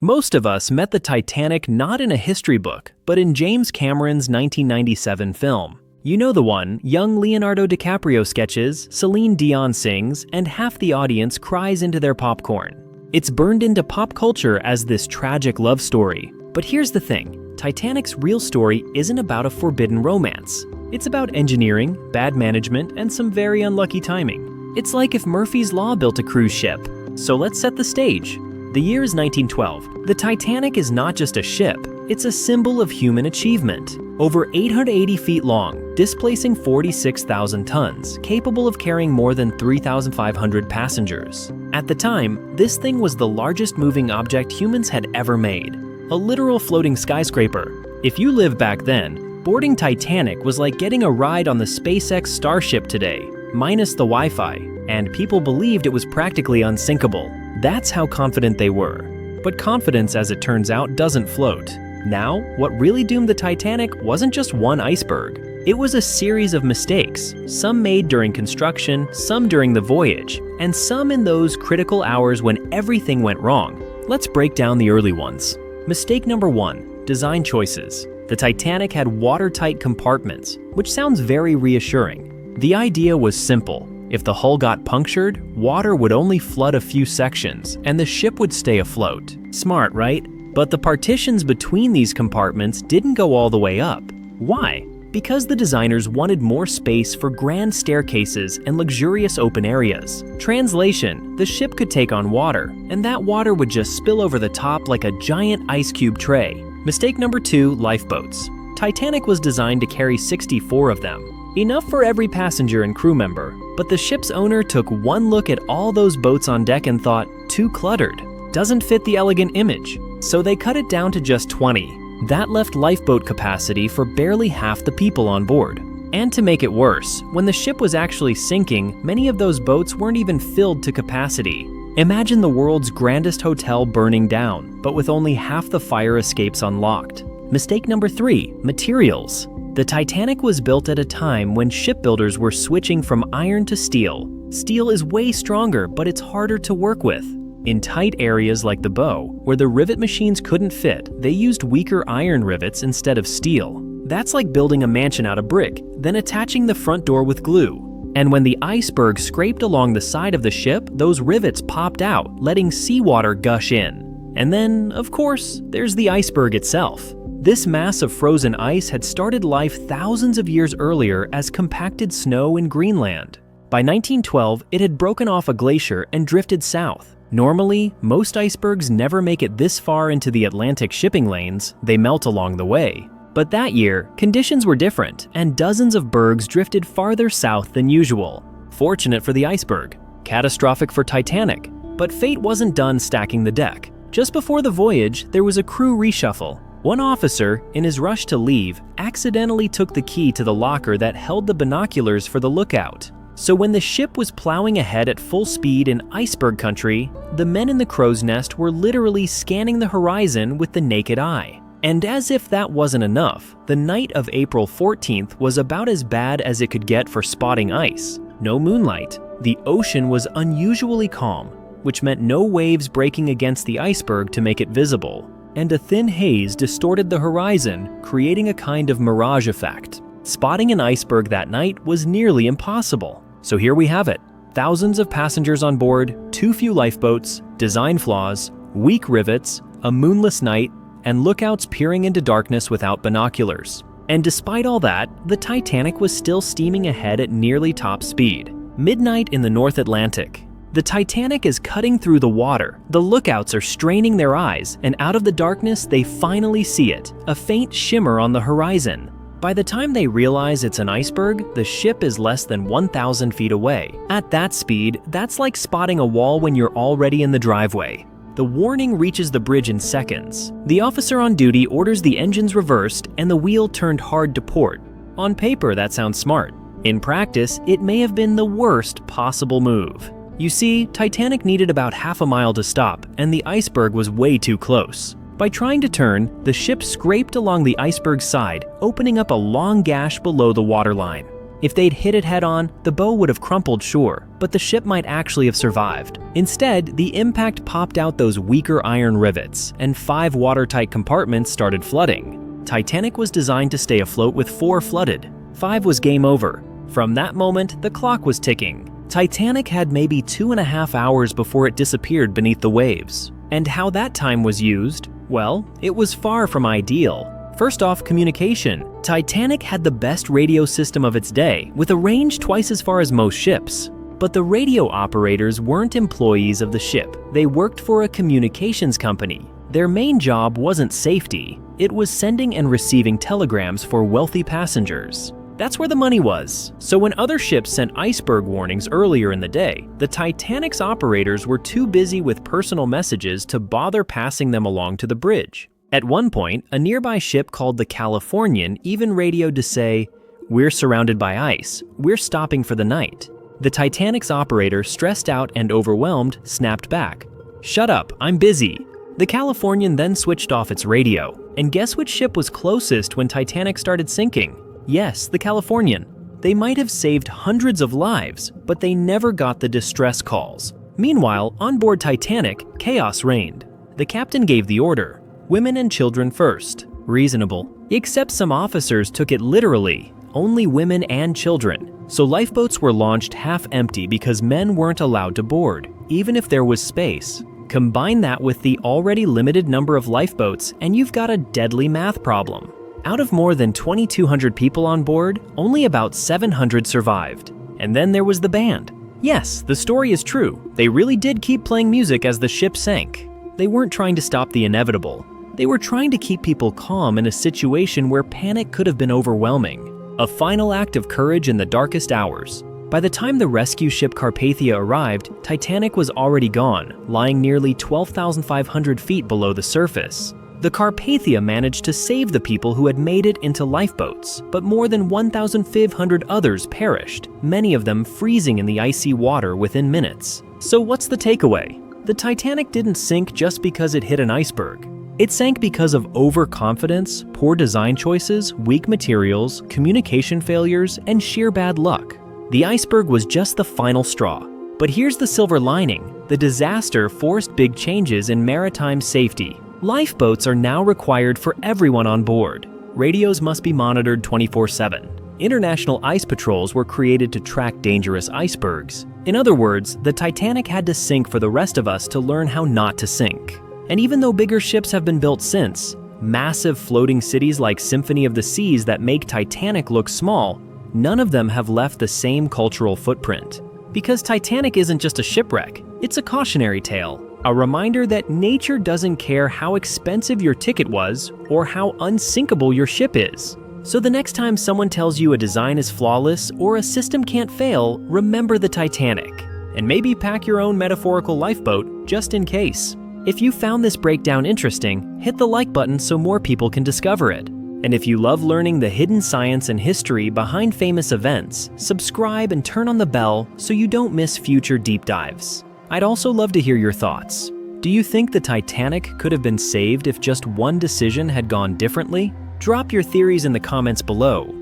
Most of us met the Titanic not in a history book, but in James Cameron's 1997 film. You know the one, young Leonardo DiCaprio sketches, Celine Dion sings, and half the audience cries into their popcorn. It's burned into pop culture as this tragic love story. But here's the thing, Titanic's real story isn't about a forbidden romance. It's about engineering, bad management, and some very unlucky timing. It's like if Murphy's Law built a cruise ship. So let's set the stage. The year is 1912. The Titanic is not just a ship, it's a symbol of human achievement. Over 880 feet long, displacing 46,000 tons, capable of carrying more than 3,500 passengers. At the time, this thing was the largest moving object humans had ever made. A literal floating skyscraper. If you lived back then, boarding Titanic was like getting a ride on the SpaceX Starship today, minus the Wi-Fi, and people believed it was practically unsinkable. That's how confident they were. But confidence, as it turns out, doesn't float. Now, what really doomed the Titanic wasn't just one iceberg. It was a series of mistakes, some made during construction, some during the voyage, and some in those critical hours when everything went wrong. Let's break down the early ones. Mistake number 1, design choices. The Titanic had watertight compartments, which sounds very reassuring. The idea was simple. If the hull got punctured, water would only flood a few sections, and the ship would stay afloat. Smart, right? But the partitions between these compartments didn't go all the way up. Why? Because the designers wanted more space for grand staircases and luxurious open areas. Translation, the ship could take on water, and that water would just spill over the top like a giant ice cube tray. Mistake number 2, lifeboats. Titanic was designed to carry 64 of them. Enough for every passenger and crew member, but the ship's owner took one look at all those boats on deck and thought, too cluttered. Doesn't fit the elegant image. So they cut it down to just 20. That left lifeboat capacity for barely half the people on board. And to make it worse, when the ship was actually sinking, many of those boats weren't even filled to capacity. Imagine the world's grandest hotel burning down, but with only half the fire escapes unlocked. Mistake number 3, materials. The Titanic was built at a time when shipbuilders were switching from iron to steel. Steel is way stronger, but it's harder to work with. In tight areas like the bow, where the rivet machines couldn't fit, they used weaker iron rivets instead of steel. That's like building a mansion out of brick, then attaching the front door with glue. And when the iceberg scraped along the side of the ship, those rivets popped out, letting seawater gush in. And then, of course, there's the iceberg itself. This mass of frozen ice had started life thousands of years earlier as compacted snow in Greenland. By 1912, it had broken off a glacier and drifted south. Normally, most icebergs never make it this far into the Atlantic shipping lanes, they melt along the way. But that year, conditions were different, and dozens of bergs drifted farther south than usual. Fortunate for the iceberg, catastrophic for Titanic, but fate wasn't done stacking the deck. Just before the voyage, there was a crew reshuffle. One officer, in his rush to leave, accidentally took the key to the locker that held the binoculars for the lookout. So when the ship was plowing ahead at full speed in iceberg country, the men in the crow's nest were literally scanning the horizon with the naked eye. And as if that wasn't enough, the night of April 14th was about as bad as it could get for spotting ice. No moonlight. The ocean was unusually calm, which meant no waves breaking against the iceberg to make it visible. And a thin haze distorted the horizon, creating a kind of mirage effect. Spotting an iceberg that night was nearly impossible. So here we have it. Thousands of passengers on board, too few lifeboats, design flaws, weak rivets, a moonless night, and lookouts peering into darkness without binoculars. And despite all that, the Titanic was still steaming ahead at nearly top speed. Midnight in the North Atlantic. The Titanic is cutting through the water. The lookouts are straining their eyes, and out of the darkness they finally see it, a faint shimmer on the horizon. By the time they realize it's an iceberg, the ship is less than 1,000 feet away. At that speed, that's like spotting a wall when you're already in the driveway. The warning reaches the bridge in seconds. The officer on duty orders the engines reversed and the wheel turned hard to port. On paper, that sounds smart. In practice, it may have been the worst possible move. You see, Titanic needed about half a mile to stop, and the iceberg was way too close. By trying to turn, the ship scraped along the iceberg's side, opening up a long gash below the waterline. If they'd hit it head-on, the bow would have crumpled, sure, but the ship might actually have survived. Instead, the impact popped out those weaker iron rivets, and 5 watertight compartments started flooding. Titanic was designed to stay afloat with 4 flooded. 5 was game over. From that moment, the clock was ticking. Titanic had maybe 2.5 hours before it disappeared beneath the waves. And how that time was used? Well, it was far from ideal. First off, communication. Titanic had the best radio system of its day, with a range twice as far as most ships. But the radio operators weren't employees of the ship. They worked for a communications company. Their main job wasn't safety. It was sending and receiving telegrams for wealthy passengers. That's where the money was. So when other ships sent iceberg warnings earlier in the day, the Titanic's operators were too busy with personal messages to bother passing them along to the bridge. At one point, a nearby ship called the Californian even radioed to say, "We're surrounded by ice. We're stopping for the night." The Titanic's operator, stressed out and overwhelmed, snapped back, "Shut up, I'm busy." The Californian then switched off its radio. And guess which ship was closest when Titanic started sinking? Yes, the Californian. They might have saved hundreds of lives, but they never got the distress calls. Meanwhile, on board Titanic, chaos reigned. The captain gave the order, women and children first. Reasonable. Except some officers took it literally, only women and children. So lifeboats were launched half empty because men weren't allowed to board, even if there was space. Combine that with the already limited number of lifeboats and you've got a deadly math problem. Out of more than 2,200 people on board, only about 700 survived. And then there was the band. Yes, the story is true. They really did keep playing music as the ship sank. They weren't trying to stop the inevitable. They were trying to keep people calm in a situation where panic could have been overwhelming. A final act of courage in the darkest hours. By the time the rescue ship Carpathia arrived, Titanic was already gone, lying nearly 12,500 feet below the surface. The Carpathia managed to save the people who had made it into lifeboats, but more than 1,500 others perished, many of them freezing in the icy water within minutes. So what's the takeaway? The Titanic didn't sink just because it hit an iceberg. It sank because of overconfidence, poor design choices, weak materials, communication failures, and sheer bad luck. The iceberg was just the final straw. But here's the silver lining. The disaster forced big changes in maritime safety. Lifeboats are now required for everyone on board. Radios must be monitored 24/7. International ice patrols were created to track dangerous icebergs. In other words, the Titanic had to sink for the rest of us to learn how not to sink. And even though bigger ships have been built since, massive floating cities like Symphony of the Seas that make Titanic look small, none of them have left the same cultural footprint. Because Titanic isn't just a shipwreck, it's a cautionary tale. A reminder that nature doesn't care how expensive your ticket was or how unsinkable your ship is. So the next time someone tells you a design is flawless or a system can't fail, remember the Titanic. And maybe pack your own metaphorical lifeboat just in case. If you found this breakdown interesting, hit the like button so more people can discover it. And if you love learning the hidden science and history behind famous events, subscribe and turn on the bell so you don't miss future deep dives. I'd also love to hear your thoughts. Do you think the Titanic could have been saved if just one decision had gone differently? Drop your theories in the comments below.